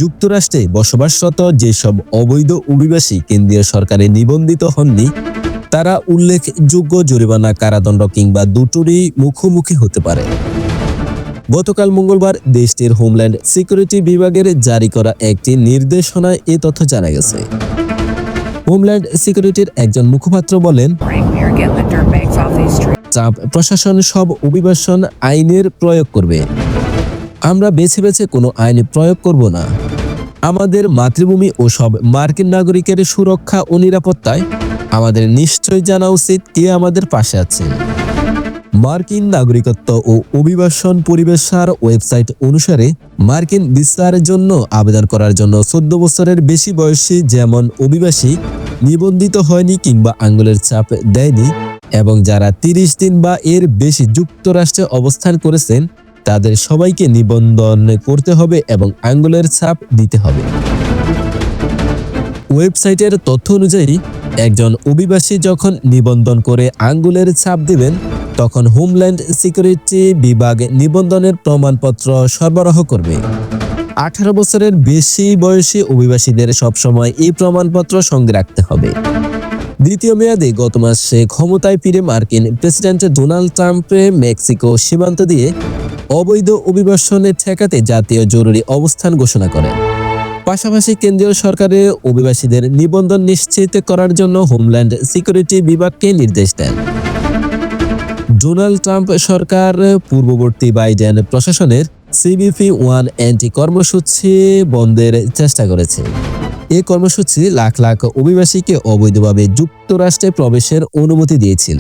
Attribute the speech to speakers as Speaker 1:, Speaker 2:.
Speaker 1: যুক্তরাষ্ট্রে বসবাসরত যেসব অবৈধ অভিবাসী কেন্দ্রীয় সরকারে নিবন্ধিত হননি তারা উল্লেখযোগ্য জরিমানা, কারাদণ্ড কিংবা দুটোরই মুখোমুখি হতে পারে। গতকাল মঙ্গলবার দেশটির হোমল্যান্ড সিকিউরিটি বিভাগের জারি করা একটি নির্দেশনায় এ তথ্য জানা গেছে। হোমল্যান্ড সিকিউরিটির একজন মুখপাত্র বলেন, ট্রাম্প প্রশাসন সব অভিবাসন আইনের প্রয়োগ করবে। আমরা বেছে বেছে কোনো আইন প্রয়োগ করব না। আমাদের মাতৃভূমি ও সব মার্কিন নাগরিকের সুরক্ষা ও নিরাপত্তায় আমাদের নিশ্চয় জানা উচিত কে আমাদের পাশে আছে। মার্কিন নাগরিকত্ব ও অভিবাসন পরিবেশার ওয়েবসাইট অনুসারে মার্কিন ভিসার জন্য আবেদন করার জন্য 14 বছরের বেশি বয়সী যেমন অভিবাসী নিবন্ধিত হয়নি কিংবা আঙ্গুলের ছাপ দেয়নি এবং যারা 30 দিন বা এর বেশি যুক্তরাষ্ট্রে অবস্থান করেছেন তাদের সবাইকে নিবন্ধন করতে হবে এবং আঙ্গুলের ছাপ দিতে হবে। ওয়েবসাইটের তথ্য অনুযায়ী একজন অভিবাসী যখন নিবন্ধন করে আঙ্গুলের ছাপ দিবেন তখন হোমল্যান্ড সিকিউরিটি বিভাগ নিবন্ধনের প্রমাণপত্র সরবরাহ করবে। 18 বছরের বেশি বয়সী অভিবাসীদের সবসময় এই প্রমাণপত্র সঙ্গে রাখতে হবে। দ্বিতীয় মেয়াদে গত মাসে ক্ষমতায় ফিরে মার্কিন প্রেসিডেন্ট ডোনাল্ড ট্রাম্প মেক্সিকো সীমান্ত দিয়ে অবৈধ অভিবাসনে ঠেকাতে জাতীয় জরুরি অবস্থান ঘোষণা করেন। পাশাপাশি কেন্দ্রীয় সরকারের অভিবাসীদের নিবন্ধন নিশ্চিত করার জন্য হোমল্যান্ড সিকিউরিটি বিভাগকে নির্দেশ দেন। ডোনাল্ড ট্রাম্প সরকার পূর্ববর্তী বাইডেন প্রশাসনের CBP-1 অ্যান্টি কর্মসূচি বন্ধের চেষ্টা করেছে। এই কর্মসূচি লাখ লাখ অভিবাসীকে অবৈধভাবে যুক্তরাষ্ট্রে প্রবেশের অনুমতি দিয়েছিল।